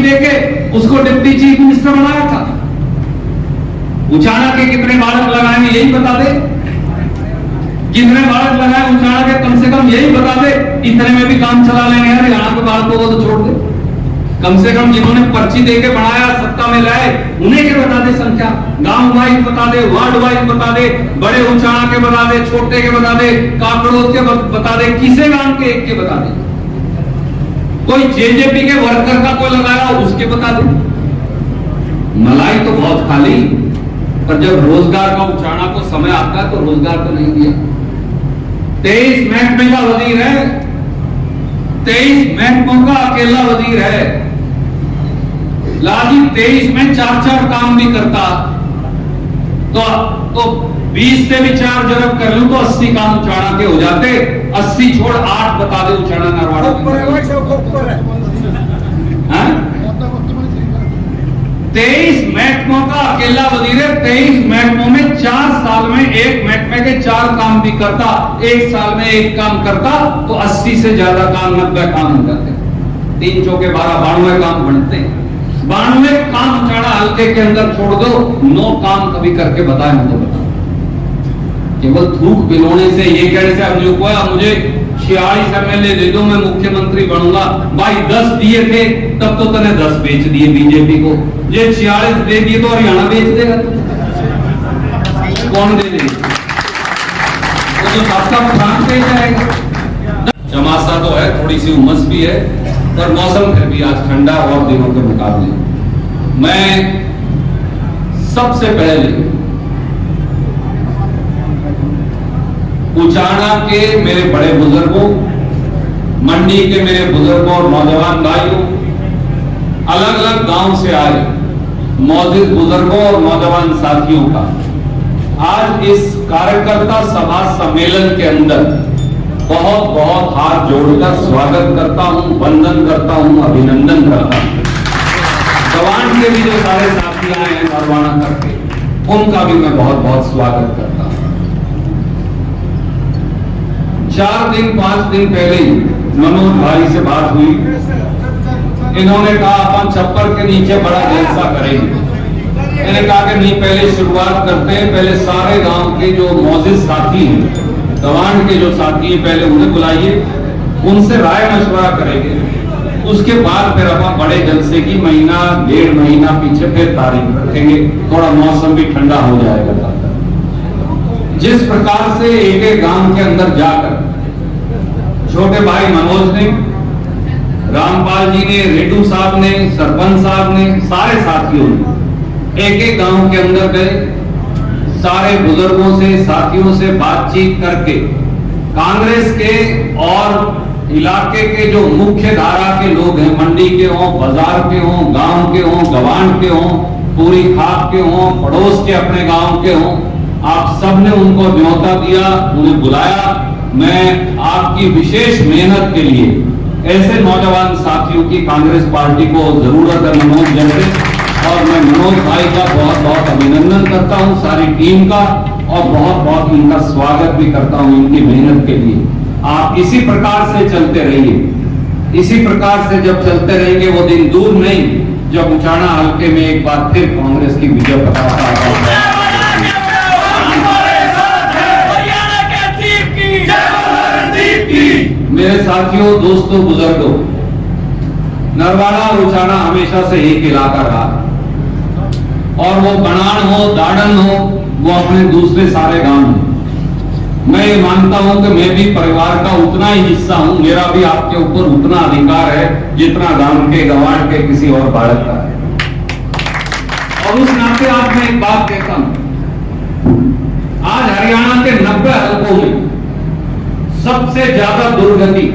देके उसको deputy chief minister बनाया था। उचाना के कितने बालक लगाए यही बता दे, कितने बालक लगाए उचाना के, कम से कम यही बता दे। इतने में भी काम चला लेंगे, हरियाणा के बालकों को तो छोड़ दे। कम से कम जिन्होंने पर्ची देके बनाया, सत्ता में लाए, उन्हें के बता दे संख्या, गांव वाइज बता दे, वार्ड वाइज बता दे, बड़े उचाना के बता दे, छोटे के बता दे, काकड़ोद के बता दे, किसे गांव के एक के बता दे। कोई जेजेपी के वर्कर का कोई लगाया उसके बता दे। मलाई तो बहुत खाली, पर जब रोजगार का उचाना को समय आता है तो रोजगार तो नहीं दिया। 23 महकमे का वजीर है, 23 महकमों का अकेला वजीर है। लाजी 23 में 4-4 काम भी करता तो 20 से भी 4 जरब कर लूं तो 80 काम उचाना के हो जाते। 80 छोड़ 8 बता दे उचाना नरवाड़ा में। 23 महकमों का अकेला वजीर है। 23 महकमों में 4 साल में एक महकमे के 4 काम भी करता, 1 साल में 1 काम करता तो 80 से ज्यादा काम, 90 काम हो जाते। 3 चौके 12, 92 काम बनते। 92 काम उचाना हल्के के अंदर छोड़ दो, 9 काम कभी करके बताए हम तो बताओ। केवल थूक बिलोने से, ये कहने से अब मुझे 46 MLA दे दो मैं मुख्यमंत्री बनूंगा। भाई 10 दिए थे तब तो तने 10 बेच दिए बीजेपी को। ये 46 दे दिए तो हरियाणा बेच देगा कौन दे देगा? तो आपका प्रांत पे जाएगा। चमासा तो है, थोड़ी सी उमस भी है, पर मौसम फिर भी आज ठंडा और दिनों के मुकाबले। मैं सबसे पहले उचाना के मेरे बड़े बुजुर्गों, मंडी के मेरे बुजुर्गों और नौजवान भाइयों, अलग अलग गांव से आए मौजूद बुजुर्गों और नौजवान साथियों का आज इस कार्यकर्ता सभा सम्मेलन के अंदर बहुत बहुत हाथ जोड़कर स्वागत करता हूं, वंदन करता हूं, अभिनंदन करता हूं। जवान के भी जो सारे साथी आए हैं नरवाना करके, उनका भी मैं बहुत बहुत स्वागत करता हूं। 4 दिन 5 दिन पहले ही मनोज भाई से बात हुई। इन्होंने कहा अपन छप्पर के नीचे बड़ा जलसा करेंगे। मैंने कहा कि नहीं, पहले शुरुआत करते हैं, पहले सारे गांव के जो मौजूद साथी हैं, दवान के जो साथी हैं, पहले उन्हें बुलाइए, उनसे राय मशवरा करेंगे। उसके बाद फिर अपन बड़े जलसे की महीना 1.5 महीना पीछे फिर तारीख रखेंगे, थोड़ा मौसम भी ठंडा हो जाएगा। जिस प्रकार से एक एक गांव के अंदर जाकर छोटे भाई मनोज ने, रामपाल जी ने, रेड्डू साहब ने, सरपंच साहब ने, सारे साथियों ने एक एक गांव के अंदर गए, सारे बुजुर्गों से, साथियों से बातचीत करके कांग्रेस के और इलाके के जो मुख्य धारा के लोग हैं, मंडी के हों, बाजार के हों, गांव के हों, गवांड के हों, पूरी खाप के हों, पड़ोस के अपने गांव के हों, आप सबने उनको न्योता दिया, उन्हें बुलाया। मैं आपकी विशेष मेहनत के लिए ऐसे नौजवान साथियों की कांग्रेस पार्टी को जरूरत है, मनोज जैसे, और मैं मनोज भाई का बहुत बहुत अभिनंदन करता हूं, सारी टीम का, और बहुत बहुत इनका स्वागत भी करता हूं इनकी मेहनत के लिए। आप इसी प्रकार से चलते रहिए। इसी प्रकार से जब चलते रहेंगे वो दिन दूर नहीं जब उचाना हल्के में एक बार फिर कांग्रेस की विजय पताका। मेरे साथियों, दोस्तों, बुजुर्गों, नरवाड़ा और उचाना हमेशा से एक इलाका रहा, और वो बनान हो, दाड़न हो, वो अपने दूसरे सारे गांव हैं। मैं ये मानता हूं कि मैं भी परिवार का उतना ही हिस्सा हूं, मेरा भी आपके ऊपर उतना अधिकार है जितना गांव के, गवांड के किसी और बालक का है। और उस नाते आज मैं एक बात कहता हूं, आज हरियाणा के 90 हलकों में सबसे ज्यादा दुर्गति,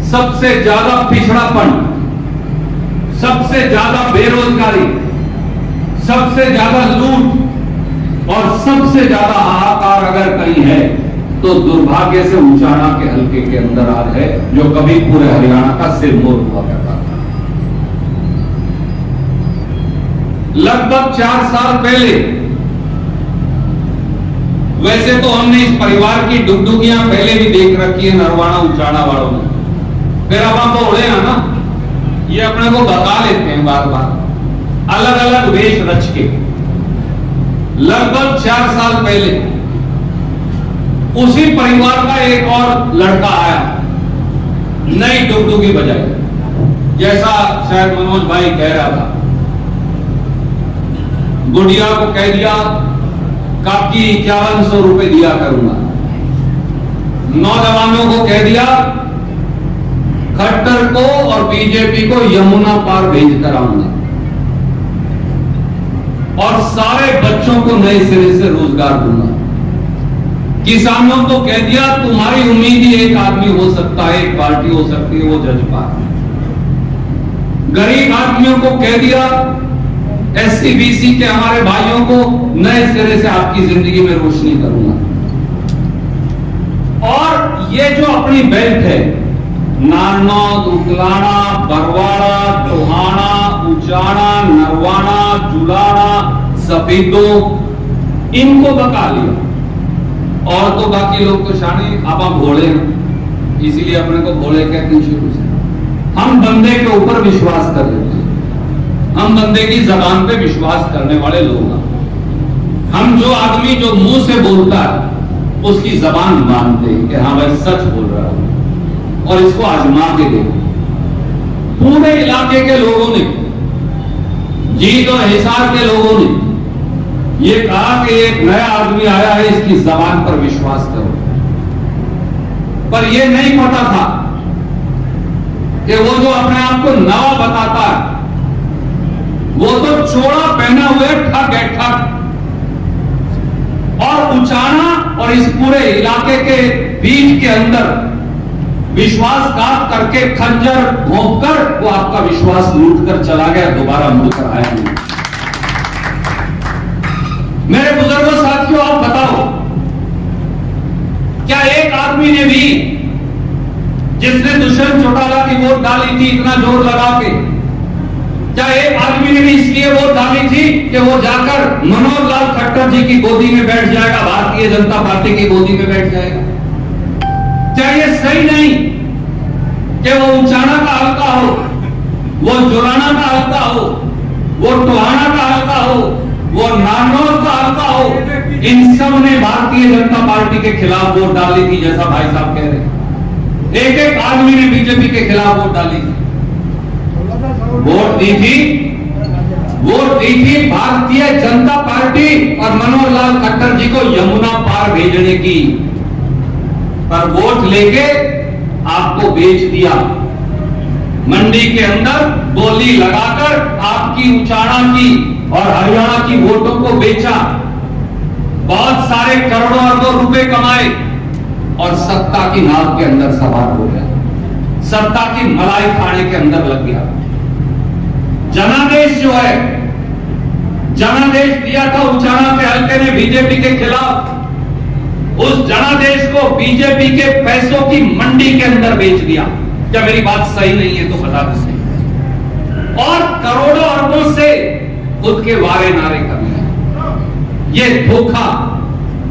सबसे ज्यादा पिछड़ापन, सबसे ज्यादा बेरोजगारी, सबसे ज्यादा लूट और सबसे ज्यादा हाहाकार अगर कहीं है तो दुर्भाग्य से उचाना के हल्के के अंदर आज है, जो कभी पूरे हरियाणा का सिरमौर हुआ करता था। लगभग 4 साल पहले, वैसे तो हमने इस परिवार की डुगडुगियां पहले भी देख रखी है नरवाना उचाना वालों ने, फिर अब आप बोले ना, ये अपने को बता लेते हैं बार बार, अलग अलग वेश रच के। लगभग 4 साल पहले उसी परिवार का एक और लड़का आया, नई डुगडुगी बजाई, जैसा शायद मनोज भाई कह रहा था। गुड़िया को कह दिया काकी 5100 रुपए दिया करूंगा। नौजवानों को कह दिया खट्टर को और बीजेपी को यमुना पार भेज कर आऊंगा, और सारे बच्चों को नए सिरे से रोजगार दूंगा। किसानों को कह दिया तुम्हारी उम्मीद ही एक आदमी हो सकता है, एक पार्टी हो सकती है, वो जजपा। गरीब आदमियों को कह दिया, एससी बीसी के हमारे भाइयों को नए सिरे से आपकी जिंदगी में रोशनी करूंगा। और ये जो अपनी बेल्ट है, नारनौल, उकलाना, बरवाड़ा, टोहाना, उचाना, नरवाना, जुलाना, सफेदो, इनको बका लिया। और तो बाकी लोग तो शानी आप भोले हैं, इसीलिए अपने को भोले कहते हैं शुरू से। हम बंदे के ऊपर विश्वास कर लेते हैं, हम बंदे की जबान पे विश्वास करने वाले लोग हैं। हम जो आदमी जो मुंह से बोलता है उसकी जबान मानते हैं कि हाँ भाई सच बोल रहा है, और इसको आजमा के देखो। पूरे इलाके के लोगों ने, जीत और हिसार के लोगों ने ये कहा कि एक नया आदमी आया है, इसकी जबान पर विश्वास करो। पर यह नहीं पता था कि वो जो अपने आप को नवा बताता है वो तो चोड़ा पहना हुए ठग है, ठग। और उचाना और इस पूरे इलाके के बीच के अंदर विश्वासघात करके खंजर घोंपकर वो आपका विश्वास लूट कर चला गया, दोबारा मुड़कर आया नहीं। मेरे बुजुर्गों साथियों, आप बताओ क्या एक आदमी ने भी, जिसने दुष्यंत चौटाला की वोट डाली थी इतना जोर लगा के, क्या एक आदमी ने भी इसलिए वोट डाली थी कि वो जाकर मनोहर लाल खट्टर जी की गोदी में बैठ जाएगा, भारतीय जनता पार्टी की गोदी में बैठ जाएगा? क्या ये सही नहीं कि वो उचाना का हल्का हो, वो जुलाना का हल्का हो, वो टोहाना का हल्का हो, वो नारनौल का हल्का हो, इन सब ने भारतीय जनता पार्टी के खिलाफ वोट डाली थी, जैसा भाई साहब कह रहे। एक एक आदमी ने बीजेपी के खिलाफ वोट डाली थी, वोट दी थी भारतीय जनता पार्टी और मनोहर लाल खट्टर जी को यमुना पार भेजने की। पर वोट लेके आपको बेच दिया, मंडी के अंदर बोली लगाकर आपकी उचाना की और हरियाणा की वोटों को बेचा, बहुत सारे करोड़ों अरबों रुपए कमाए और सत्ता की नाव के अंदर सवार हो गया, सत्ता की मलाई खाने के अंदर लग गया। जनादेश जो है, जनादेश दिया था उचाना के हल्के ने बीजेपी के खिलाफ, उस जनादेश को बीजेपी के पैसों की मंडी के अंदर बेच दिया। क्या मेरी बात सही नहीं है तो बता दो। और करोड़ों अरबों से खुद के वारे नारे करने, ये धोखा,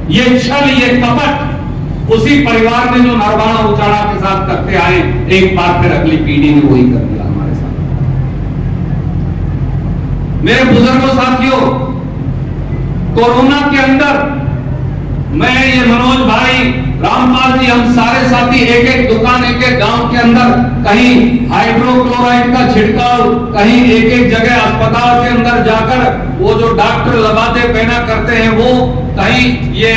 ये छल, ये कपट उसी परिवार ने जो नरवाना उचाना के साथ करते आए, एक बार फिर अगली पीढ़ी ने वही कर दिया हमारे साथ। मेरे बुजुर्गों साथियों, कोरोना के अंदर मैं, ये मनोज भाई, रामपाल जी, हम सारे साथी एक एक दुकान, एक एक गांव के अंदर कहीं हाइड्रोक्लोराइड का छिड़काव, कहीं एक एक जगह अस्पताल के अंदर जाकर वो जो डॉक्टर लबादे पहना करते हैं वो, कहीं ये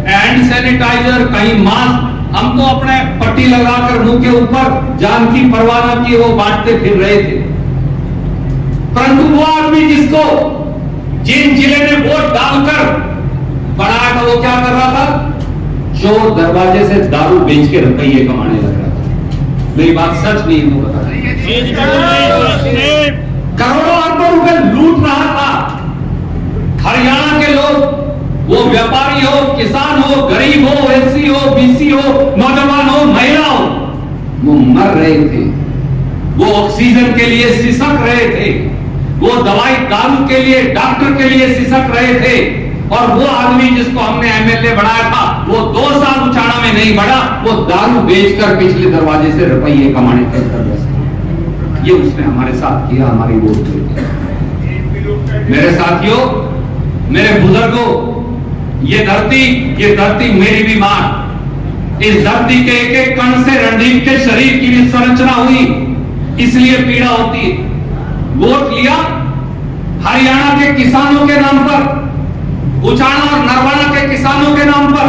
हैंड सैनिटाइजर, कहीं मास्क, हम तो अपने पट्टी लगाकर मुंह के ऊपर जान की परवाह न किए वो बांटते फिर रहे थे। परंतु वो आदमी जिसको जिन जिले ने वोट डालकर बनाया था, वो क्या कर रहा था? चोर दरवाजे से दारू बेच के रुपये कमाने लग रहा था। मेरी बात सच नहीं है, बता करोड़ों अरबों रुपए लूट रहा था। हरियाणा के लोग, वो व्यापारी हो, किसान हो, गरीब हो, एससी हो, बीसी हो, नौजवान हो, महिला हो, वो मर रहे थे, वो ऑक्सीजन के लिए सिसक रहे थे, वो दवाई दारू के लिए, डॉक्टर के लिए सिसक रहे थे। और वो आदमी जिसको हमने एमएलए बनाया था, वो 2 साल उचाना में नहीं बढ़ा, वो दारू बेचकर पिछले दरवाजे से रुपये कमाने तक कर रहे। ये उसने हमारे साथ किया, हमारी वोट दी। मेरे साथियों, मेरे बुजुर्गों, ये धरती मेरी भी मां। इस धरती के एक एक कण से रणदीप के शरीर की भी संरचना हुई, इसलिए पीड़ा होती है। वोट लिया हरियाणा के किसानों के नाम पर, उचाना और नरवाना के किसानों के नाम पर,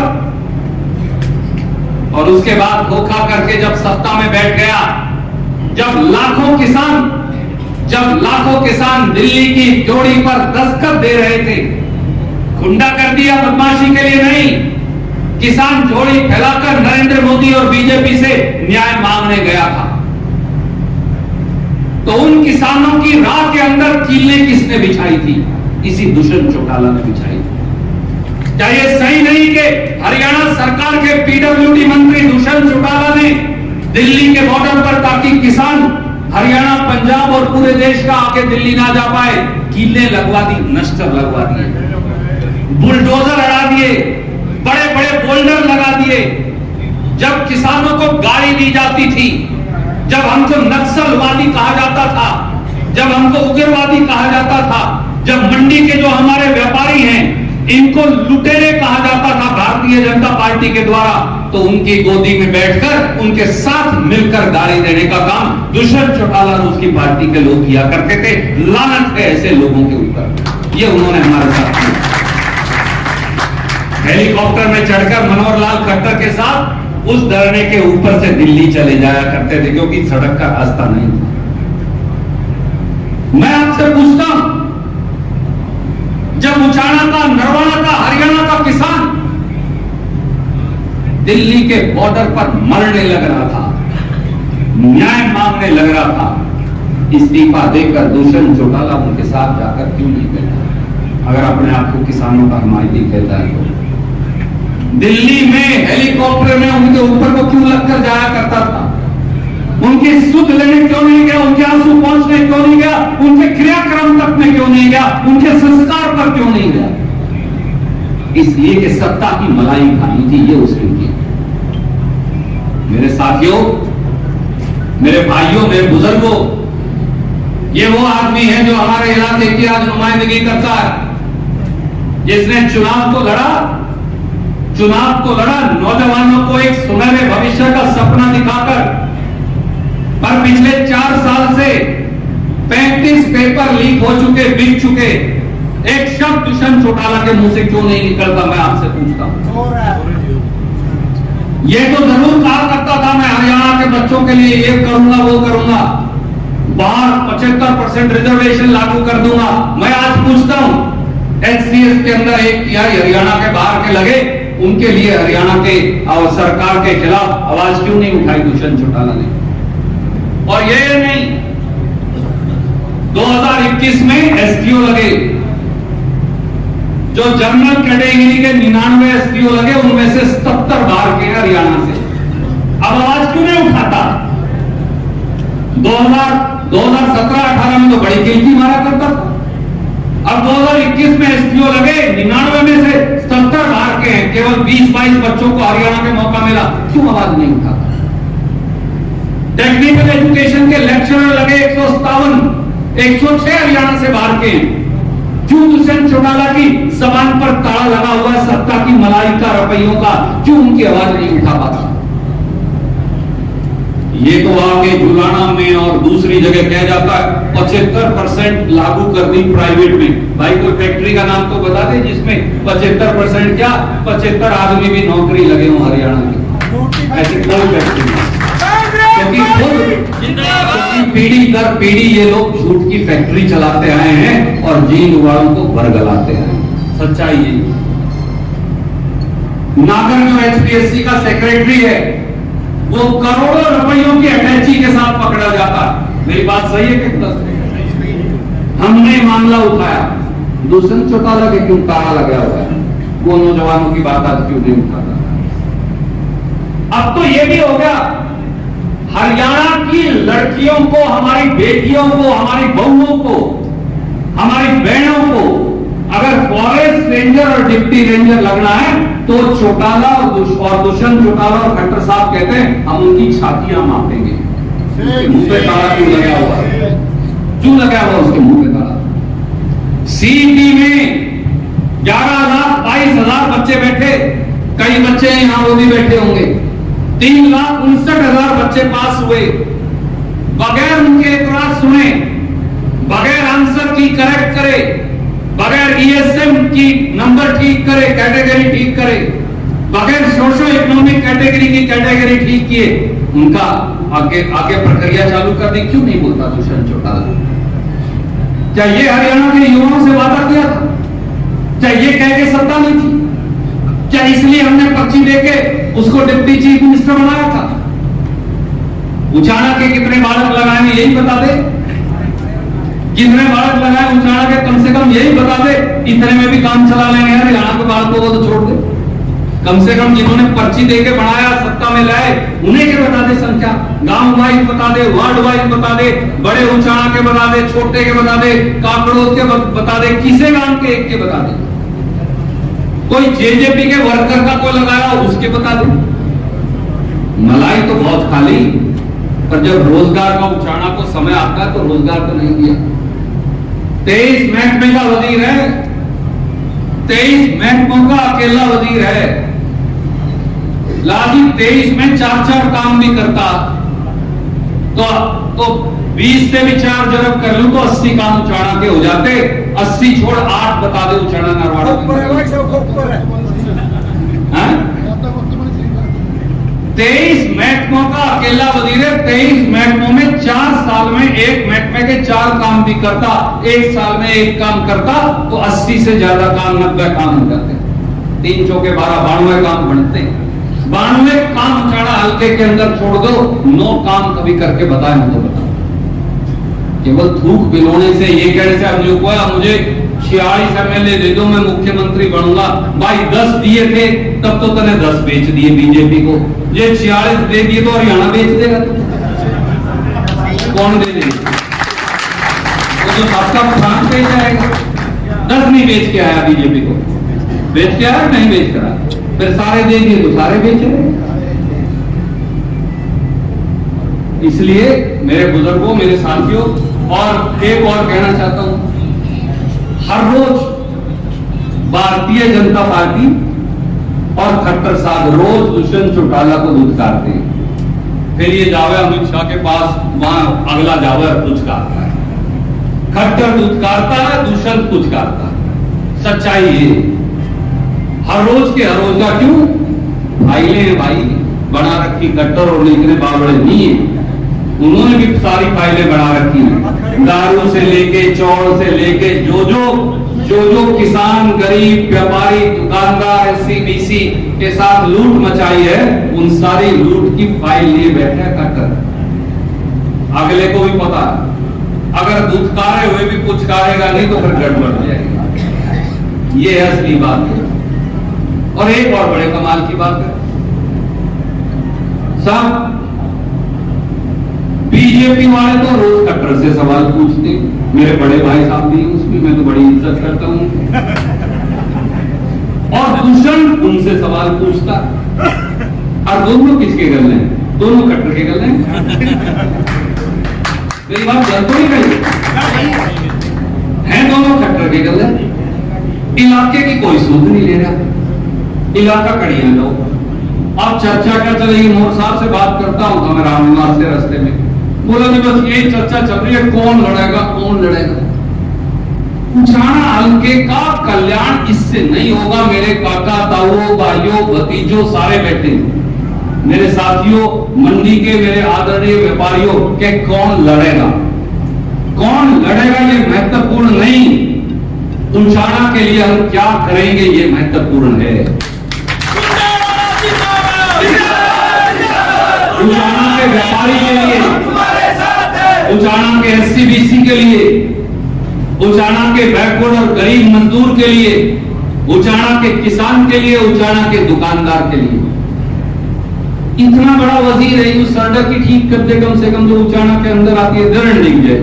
और उसके बाद धोखा करके जब सत्ता में बैठ गया, जब लाखों किसान दिल्ली की जोड़ी पर दस्तखत दे रहे थे, गुंडा कर दिया बदमाशी के लिए नहीं, किसान जोड़ी फैलाकर नरेंद्र मोदी और बीजेपी से न्याय मांगने गया था। तो उन किसानों की राह के अंदर कीलें किसने बिछाई थी? इसी दुष्यंत चौटाला ने बिछाई थी। क्या यह सही नहीं कि हरियाणा सरकार के पीडब्ल्यूडी मंत्री दुष्यंत चौटाला ने दिल्ली के बॉर्डर पर, ताकि किसान हरियाणा, पंजाब और पूरे देश का आके दिल्ली ना जा पाए, कीलें लगवा दी, नश्तर लगवा दिए, बुलडोजर हटा दिए, बड़े बड़े बोल्डर लगा दिए। जब किसानों को गाली दी जाती थी, जब हमको नक्सलवादी कहा जाता था, जब हमको उग्रवादी कहा जाता था, जब मंडी के जो हमारे व्यापारी हैं इनको लुटेरे कहा जाता था भारतीय जनता पार्टी के द्वारा, तो उनकी गोदी में बैठकर उनके साथ मिलकर गाली देने का काम दुष्यंत चौटाला और उसकी पार्टी के लोग किया करते थे। लानत है ऐसे लोगों के ऊपर, ये उन्होंने हमारे साथ किया। हेलीकॉप्टर में चढ़कर मनोहर लाल खट्टर के साथ उस धरने के ऊपर से दिल्ली चले जाया करते थे, क्योंकि सड़क का रास्ता नहीं था। मैं आपसे पूछता हूं, जब उचाना का, नरवाना का, हरियाणा का किसान दिल्ली के बॉर्डर पर मरने लग रहा था, न्याय मांगने लग रहा था, इस्तीफा देकर दुष्यंत चौटाला उनके साथ जाकर क्यों नहीं बैठा? अगर अपने आप को किसानों का हिमायती कहता है तो दिल्ली में हेलीकॉप्टर में उनके ऊपर को क्यों लगकर जाया करता था? उनकी सुध लेने क्यों नहीं गया? उनके आंसू पहुंचने क्यों नहीं गया? उनके क्रियाक्रम तक में क्यों नहीं गया? उनके संस्कार पर क्यों नहीं गया? इसलिए कि सत्ता की मलाई खानी थी, ये उसने की। मेरे साथियों, मेरे भाइयों, मेरे बुजुर्गों, ये वो आदमी है जो हमारे इलाके की आज नुमाइंदगी करता है, जिसने चुनाव तो लड़ा नौजवानों को एक सुनहरे भविष्य का सपना दिखाकर, पर पिछले 4 साल से 35 पेपर लीक हो चुके, बिक चुके, एक शब्द दुष्यंत चौटाला के मुंह से क्यों नहीं निकलता? मैं आपसे पूछता हूं। ये तो जरूर कहा करता था, मैं हरियाणा के बच्चों के लिए ये करूंगा, वो करूंगा, बाहर 75% रिजर्वेशन लागू कर दूंगा। मैं आज पूछता हूं, एचसीएस के अंदर 1/3 हरियाणा के बाहर के लगे, उनके लिए हरियाणा के और सरकार के खिलाफ आवाज क्यों नहीं उठाई दुष्यंत चौटाला ने? और ये नहीं, 2021 में एसडीओ लगे, जो जनरल कैटेगरी के 99 एसडीओ लगे, उनमें से 77 बाहर के हरियाणा से। अब आवाज क्यों नहीं उठाता? 2017-18 में तो बड़ी गिनती मारा करता था। अब 2021 में एसडीओ लगे, 99 में से 77 बाहर के हैं, केवल 20-22 बच्चों को हरियाणा में मौका मिला, क्यों आवाज नहीं उठाता? टेक्निकल एजुकेशन के लेक्चरर लगे 157, 106 हरियाणा से बाहर के हैं, क्यों दुष्यंत चौटाला की जबान पर ताला लगा हुआ है सत्ता की मलाई का, रुपयों का, क्यों उनकी आवाज नहीं उठा पाता? ये तो आगे जुलाना में और दूसरी जगह कह जाता है 75% लागू कर दी प्राइवेट में। भाई कोई फैक्ट्री का नाम तो बता दे जिसमें 75% क्या 75 आदमी भी नौकरी लगे हो हरियाणा की। ऐसी कोई फैक्ट्री नहीं, क्योंकि पीढ़ी दर पीढ़ी ये लोग झूठ की फैक्ट्री चलाते आए हैं और जीन वालों को बरगलाते हैं। सच्चाई यही। नागर जो एचपीएससी का सेक्रेटरी है, वो करोड़ों रुपयों की अटैची के साथ पकड़ा जाता। मेरी बात सही है कि हमने मामला उठाया, दुष्यंत चौटाला के क्यों ताला लगा हुआ है? वो नौजवानों की बात आज क्यों नहीं उठाता? अब तो ये भी हो गया, हरियाणा की लड़कियों को, हमारी बेटियों को, हमारी बहुओं को, हमारी बहनों को अगर फॉरेस्ट रेंजर और डिप्टी रेंजर लगना है तो चौटाला और दुष्यंत चौटाला और खट्टर साहब कहते हैं हम उनकी छातियां मापेंगे। उसके मुंह पे ताला क्यों लगा हुआ है? क्यों लगा हुआ उसके मुंह पे ताला? सीटी में 11,22,000 बच्चे बैठे, कई बच्चे यहां वो भी बैठे होंगे। 3,59,000 बच्चे पास हुए बगैर उनके एतराज सुने, बगैर आंसर की करेक्ट करे, बगैर ईएसएम की नंबर ठीक करे, कैटेगरी ठीक करे, बगैर सोशो इकोनॉमिक कैटेगरी की कैटेगरी ठीक किए, उनका आगे प्रक्रिया चालू कर दी। क्यों नहीं बोलता दुष्यंत चौटाला? क्या ये हरियाणा के युवाओं से वादा किया था? क्या ये कह के सत्ता नहीं थी? क्या इसलिए हमने पर्ची देके उसको डिप्टी चीफ मिनिस्टर बनाया था? उचाना के कितने बालक लगाए यही बता दे, कितने बालक लगाए उचाना के कम से कम यही बता दे। इतने में भी काम चला लेंगे हरियाणा के बालकों को तो छोड़ दे। कम से कम जिन्होंने पर्ची देके बनाया, सत्ता में लाए, उन्हें के बता दे संख्या, गांव वाइज बता दे, वार्ड वाइज बता दे, बड़े उचाना के बता दे, छोटे के बता दे, काकड़ोद के बता दे, किसे गांव के एक के बता दे। कोई जेजेपी के वर्कर का कोई लगाया उसके बता दे। मलाई तो बहुत खाली, पर जब रोजगार का उचाना को समय आता है तो रोजगार तो नहीं दिया। 23 महकमे का वजीर है, 23 महकमों का अकेला वजीर है। लाजी 23 में 4-4 काम भी करता तो 20 से भी 4 जरब कर लूं तो 80 काम उचाना के हो जाते। 80 छोड़ 8 बता दे उचाना नरवाड़ा है। 23 महकमों का अकेला वजीर है। 23 महकमों में 4 साल में एक महकमे के 4 काम भी करता, 1 साल में 1 काम करता तो 80 से ज्यादा काम, 90 काम हो जाते। 3 चौके 12, 92 काम बनते। 92 काम उचाना हल्के के अंदर छोड़ दो, 9 काम कभी करके बताए हम तो बताओ। केवल थूक बिलोने से, ये कहने से अब मुझे 46 MLA दे दो, मैं मुख्यमंत्री बनूंगा। भाई 10 दिए थे तब तो तने 10 बेच दिए बीजेपी को। ये 46 दे दिए तो हरियाणा बेच देगा तो कौन दे देगा? वो तो सबका प्राण बेच जाएगा। 10 नहीं बेच के आया बीजेपी को, बेच के आया नहीं बेच कर आया, फिर सारे दे दिए तो सारे बेच रहे। इसलिए मेरे बुजुर्गों, मेरे साथियों, और एक और कहना चाहता हूं, हर रोज भारतीय जनता पार्टी और खट्टर साहब रोज दुष्यंत चौटाला को धुतकारते हैं। फिर ये जावे अमित शाह के पास, वहां अगला जावे धुतकारता है। खट्टर धुतकारता है, दुष्यंत धुतकारता है। सच्चाई ये हर रोज के हर रोज का क्यों? फाइलें भाई बना रखी खट्टर और इतने बाबड़े नहीं है, उन्होंने भी सारी फाइलें बना रखी हैं। दारू से लेके, चौड़ से लेके, जो किसान, गरीब, व्यापारी, दुकानदार, एससी-बीसी के साथ लूट मचाई है, उन सारी लूट की फाइल लिए बैठे हैं खट्टर। अगले को भी पता है, अगर दुत्कारे हुए भी पुचकारेगा नहीं तो फिर गड़बड़ हो जाएगी। ये है असली बात है। और एक और बड़े कमाल की बात है साहब, बीजेपी वाले तो रोज खट्टर से सवाल पूछते, मेरे बड़े भाई साहब भी उसमें मैं तो बड़ी इज्जत करता हूं, और दुष्यंत उनसे सवाल पूछता। और दोनों किसके गले हैं? दोनों खट्टर के गले हैं। मेरी बात गलत तो नहीं कही है? दोनों खट्टर के गले। इलाके की कोई सूद नहीं ले रहा, इलाका कड़ियां लो। अब चर्चा क्या चलेगी? मोर साहब से बात करता हूं तो मैं रामनिवास से रास्ते में बोला कि बस यही चर्चा चल रही है, कौन लड़ेगा, कौन लड़ेगा। उचाना हल्के का कल्याण इससे नहीं होगा। मेरे काका, ताऊ, भाइयों, भतीजों सारे बैठे, मेरे साथियों, मंडी के मेरे आदरणीय व्यापारियों, के कौन लड़ेगा, कौन लड़ेगा ये महत्वपूर्ण नहीं, उचाना के लिए हम क्या करेंगे ये महत्वपूर्ण है। उचाना के व्यापारी के लिए, उचाना के एससी-बीसी के लिए, उचाना के बैकवर्ड और गरीब मजदूर के लिए, उचाना के किसान के लिए, उचाना के दुकानदार के लिए। इतना बड़ा वजीर है, उस सड़क की ठीक कर दे कम से कम, जो उचाना के अंदर आती है दरण दिख जाए।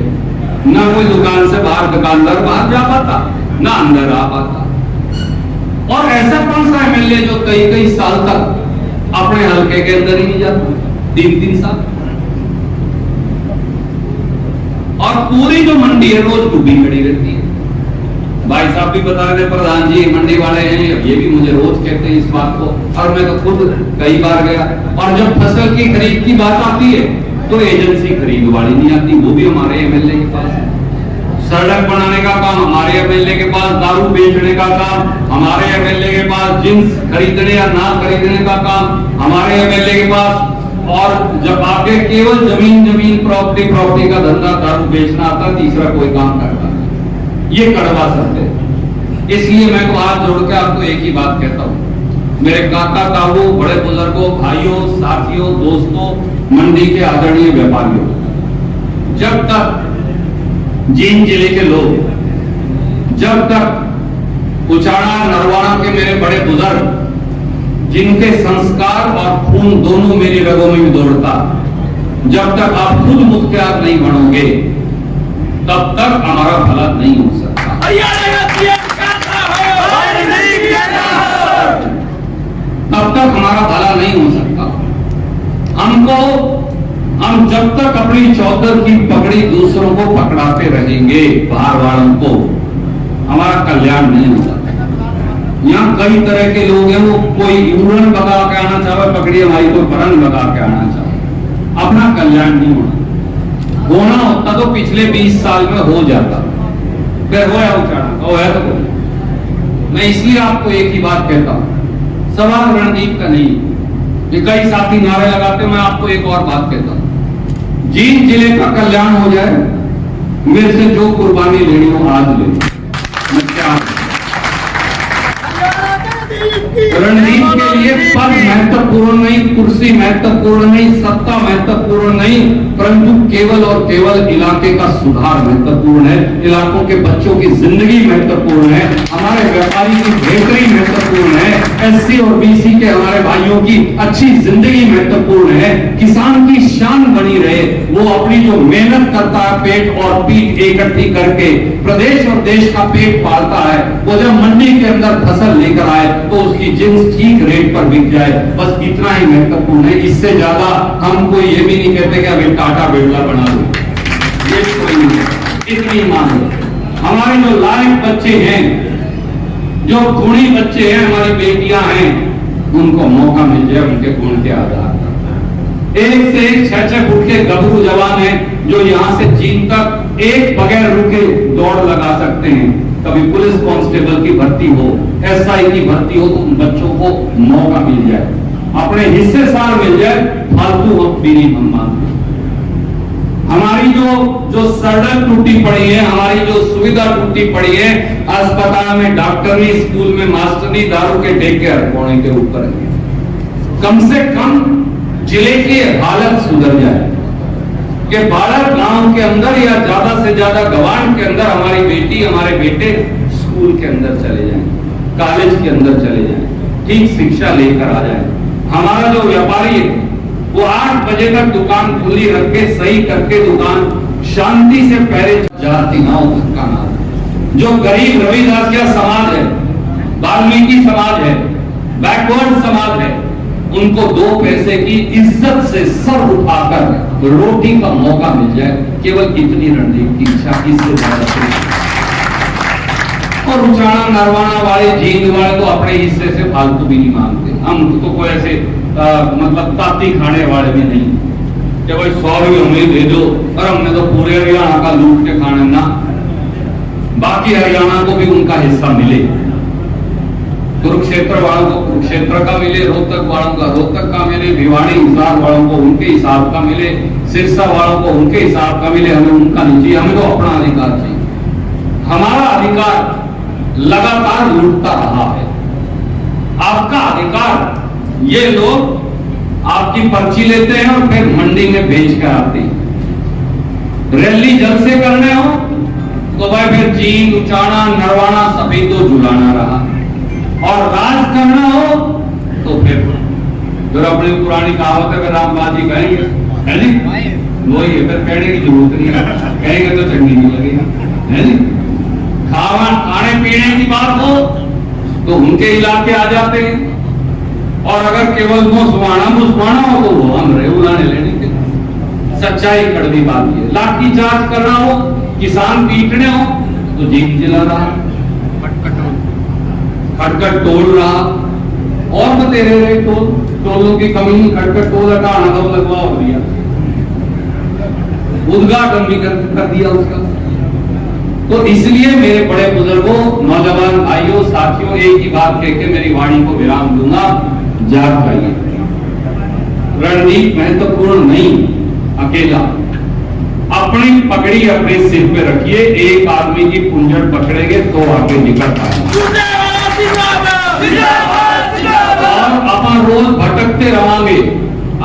ना कोई दुकान से बाहर दुकानदार बाहर जा पाता, ना अंदर आ पाता। और ऐसा कौन सा एमएलए जो कई साल तक अपने हल्के के अंदर ही नहीं जाता, 3-3 साल। और पूरी जो मंडी है रोज डूबी खड़ी रहती है। भाई साहब भी बता रहे थे, प्रधान जी मंडी वाले हैं, ये भी मुझे रोज कहते हैं इस बात को, और मैं तो खुद कई बार गया। और जब फसल की खरीद की बात आती है तो एजेंसी खरीद वाली नहीं आती, वो भी हमारे एमएलए के पास है। सड़क बनाने का काम हमारे एमएलए के पास, दारू बेचने का काम हमारे एमएलए के पास, जिन्स खरीदने या ना खरीदने का काम हमारे एमएलए के पास। और जब आपके केवल जमीन प्रॉपर्टी का धंधा दारू बेचना आता, तीसरा कोई काम करता है। ये कड़वा सत्य है। इसलिए मैं तो हाथ जोड़ के आपको एक ही बात कहता हूं, मेरे काका ताऊ, बड़े बुजुर्गों, भाइयों, साथियों, दोस्तों, मंडी के आदरणीय व्यापारियों, जब तक जींद जिले के लोग, जब तक उचाड़ा नरवाना के मेरे बड़े बुजुर्ग, जिनके संस्कार और खून दोनों मेरी रगों में दौड़ता, जब तक आप खुद मुख्तियार नहीं बनोगे तब तक हमारा भला नहीं हो सकता। तब तक हमारा भला नहीं हो सकता। हम जब तक अपनी चौधर की पकड़ी दूसरों को पकड़ाते रहेंगे, बाहर वालों को, हमारा कल्याण नहीं होगा। यहाँ कई तरह के लोग हैं, वो कोई उड़न बगा के आना चाहे पकड़ी हमारी, कोई परन बगा के आना चाहे, अपना कल्याण नहीं होना होता तो पिछले 20 साल में हो जाता, फिर हो है तो मैं इसलिए आपको एक ही बात कहता हूं, सवाल रणदीप का नहीं। ये कई साथी नारे लगाते, मैं आपको एक और बात कहता हूं, जींद जिले का कल्याण हो जाए, मेरे से जो कुर्बानी लेनी हो आज ले। मैं क्या रणनीति के लिए पद महत्वपूर्ण नहीं, कुर्सी महत्वपूर्ण नहीं, सत्ता महत्वपूर्ण नहीं, परंतु केवल और केवल इलाके का सुधार महत्वपूर्ण है, इलाकों के बच्चों की जिंदगी महत्वपूर्ण है, हमारे व्यापारी की बेहतरी महत्वपूर्ण है, एससी और बीसी के हमारे भाइयों की अच्छी जिंदगी महत्वपूर्ण है, किसान की शान बनी रहे, वो अपनी जो मेहनत करता है पेट और पीठ इकट्ठी करके प्रदेश और देश का पेट पालता है, वो जब मंडी के अंदर फसल लेकर आए तो उसकी जिन्स ठीक रेट पर बिक जाए, बस इतना ही महत्वपूर्ण है। इससे ज्यादा हम कोई ये भी नहीं कहते कि अभी टाटा बिरला बना दो, ये कोई नहीं है। इतनी मान लो हमारे जो लायक बच्चे हैं, जो गुणी बच्चे हैं, हमारी बेटियां हैं, उनको मौका मिल जाए उनके गुण के आधार पर। एक से एक 6-6 फुट के गबरू जवान है जो यहां से चीन तक एक बगैर रुके दौड़ लगा सकते हैं। कभी पुलिस कांस्टेबल की भर्ती हो, एसआई की भर्ती हो, तो उन बच्चों को मौका मिल जाए, अपने हिस्से सार मिल जाए, फालतू हम भी नहीं हम मानते। हमारी जो सड़क टूटी पड़ी है, हमारी जो सुविधा टूटी पड़ी है, अस्पताल में डॉक्टर नहीं, स्कूल में मास्टर नहीं, दारू के ठेके पौने के ऊपर है। कम से कम जिले की हालत सुधर जाए कि बालक गांव के अंदर या ज्यादा से ज्यादा गवान के अंदर हमारी बेटी, हमारे बेटे स्कूल के अंदर चले जाएं, कॉलेज के अंदर चले जाएं, ठीक शिक्षा लेकर आ जाए। हमारा जो व्यापारी है वो 8 बजे तक दुकान खुली रख के सही करके दुकान शांति से पहले जाती ना हो, धक्का ना हो। जो गरीब रविदासिया समाज है, वाल्मीकि समाज है, बैकवर्ड समाज है, उनको 2 पैसे की इज्जत से सर उठाकर रोटी का मौका मिल जाए, केवल इतनी रणनीति की इच्छा, इससे ज्यादा। और उचाड़ा नरवाना वाले, जींद वाले तो अपने हिस्से से फालतू भी नहीं मांगते। हम तो कोई ऐसे मतलब ताती खाने वाले भी नहीं कि भाई 100 भी हमें दे दो, और हमने तो पूरे हरियाणा का लूट के खाने ना, बाकी हरियाणा को भी उनका हिस्सा मिले। कुरुक्षेत्र वालों को कुरुक्षेत्र का मिले, रोहतक वालों का रोहतक का मिले, भिवाड़ी हिसार वालों को उनके हिसाब का मिले, सिरसा वालों को उनके हिसाब का मिले, हमें उनका नहीं चाहिए, हमें तो अपना अधिकार चाहिए। हमारा अधिकार लगातार लूटता रहा है, आपका अधिकार ये लोग आपकी पर्ची लेते हैं और फिर मंडी में बेच कर आते हैं। रैली जल से करने हो तो भाई फिर जींद, उचाड़ा, नरवाना सभी तो झुलाना रहा, और राज करना हो तो फिर अपनी पुरानी कहावत है, रामबाजी कहेंगे है नहीं, वही है, फिर कहने की जरूरत नहीं है, कहेंगे तो चंगी नहीं लगेगी, है नहीं। खाने पीने की बात हो तो उनके इलाके आ जाते हैं, और अगर केवल मुसवाना हो तो वो हम रेउलाने लेने के सच्चाई कड़वी बात है। लाठी चार्ज करना हो, किसान पीटने हो तो जीप जला रहा, खटखट तोड़ रहा और बतेरे रहे टोलों की कमी नहीं, खटखट टोल हटाना तो लगवा हो दिया, उद्घाटन भी कर दिया उसका। तो इसलिए मेरे बड़े बुजुर्गों, नौजवान भाइयों, साथियों, एक ही बात कह के मेरी वाणी को विराम दूंगा, जाग जाइए। रणनीति महत्वपूर्ण नहीं, अकेला अपनी पकड़ी अपने सिर पे रखिए, एक आदमी की कुंजड़ पकड़ेंगे तो आगे निकल पाएंगे। और अपन रोज भटकते रहोगे,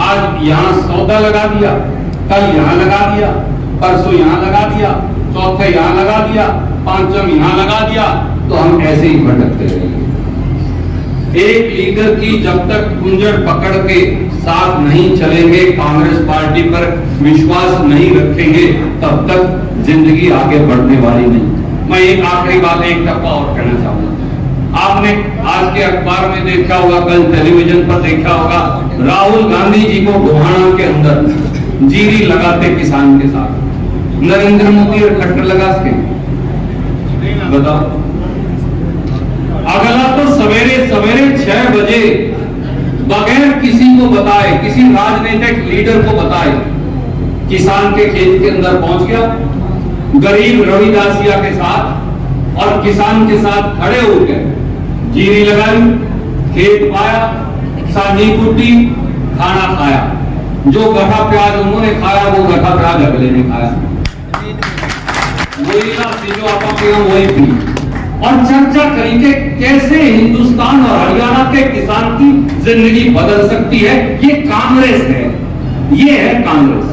आज यहाँ सौदा लगा दिया, कल यहाँ लगा दिया, परसों यहाँ लगा दिया, चौथे यहाँ लगा दिया, पांचम यहाँ लगा दिया, तो हम ऐसे ही भटकते रहेंगे। एक लीडर की जब तक कुंजड़ पकड़ के साथ नहीं चलेंगे, कांग्रेस पार्टी पर विश्वास नहीं रखेंगे, तब तक जिंदगी आगे बढ़ने वाली नहीं। मैं एक आखिरी बात एक टप्पा और कहना चाहूंगा। आपने आज के अखबार में देखा होगा, कल टेलीविजन पर देखा होगा, राहुल गांधी जी को गोहाना के अंदर जीरी लगाते किसान के साथ, नरेंद्र मोदी और खट्टर लगा सके, बताओ। अगला तो सवेरे सवेरे 6 बजे बगैर किसी को बताए, किसी राजनीतिक लीडर को बताए, किसान के खेत के अंदर पहुंच गया, गरीब रविदासिया के साथ और किसान के साथ खड़े होकर जीरी लगाई, खेत पाया, साझी कुटी, खाना खाया। जो गठा प्याज उन्होंने खाया वो गठा प्याज अगले ने खाया, वही जो आप वही पी, और चर्चा करी कि कैसे हिंदुस्तान और हरियाणा के किसान की जिंदगी बदल सकती है। ये कांग्रेस है, ये है कांग्रेस,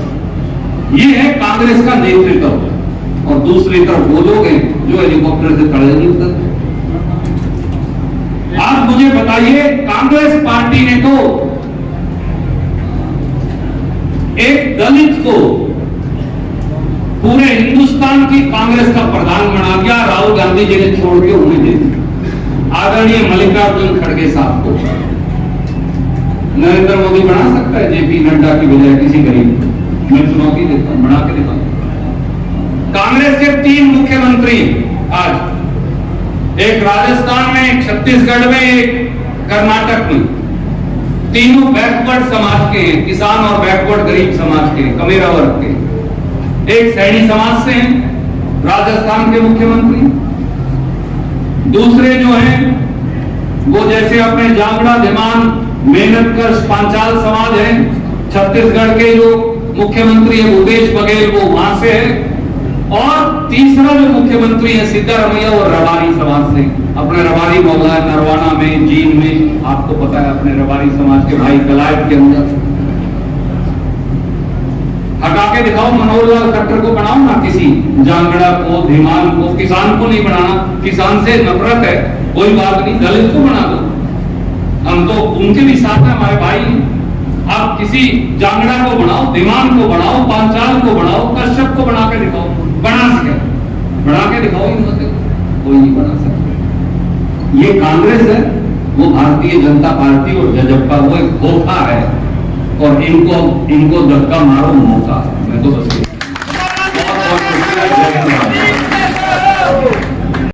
ये है कांग्रेस का नेतृत्व। और दूसरी तरफ वो लोग हैं जो हेलीकॉप्टर से खड़े नहीं उतरते। आप मुझे बताइए, कांग्रेस पार्टी ने तो एक दलित को पूरे हिंदुस्तान की कांग्रेस का प्रधान बना दिया, राहुल गांधी जी ने छोड़ के उन्हें दे दिया। आदरणीय मल्लिकार्जुन खड़गे साहब को नरेंद्र मोदी बना सकता है जेपी नड्डा की बजाय किसी गरीब को? मैं चुनौती देता हूं, बना के दिखा। कांग्रेस के 3 मुख्यमंत्री आज, एक राजस्थान में, एक छत्तीसगढ़ में, एक कर्नाटक में, तीनों बैकवर्ड समाज के हैं, किसान और बैकवर्ड गरीब समाज के, कमेरा वर्ग के। एक सैनी समाज से हैं, राजस्थान के मुख्यमंत्री। दूसरे जो हैं वो जैसे अपने जांगड़ा धिमान मेहनतकर पांचाल समाज है, छत्तीसगढ़ के जो मुख्यमंत्री है भूपेश बघेल वो वहां से है। और तीसरा जो मुख्यमंत्री है सिद्धारमैया वो रबारी समाज से, अपने रबारी मोहल्ला नरवाना में, जीन में, आपको पता है अपने रबारी समाज के भाई कलायत के अंदर। हटा के दिखाओ, मनोहर लाल खट्टर को बनाओ ना, किसी जांगड़ा को, धीमान को, किसान को नहीं बनाना, किसान से नफरत है, कोई बात नहीं, दलित को बना दो, हम तो उनके भी साथ हैं, हमारे भाई। आप किसी जांगड़ा को बनाओ, धीमान को बनाओ, पांचाल को बनाओ, कश्यप को बना के दिखाओ, बना सके, बना के दिखाओ, कोई नहीं बना सकता। ये कांग्रेस है, वो भारतीय जनता पार्टी और जजप्पा वो एक धोखा है, और इनको धक्का मारो मौका। मैं तो बस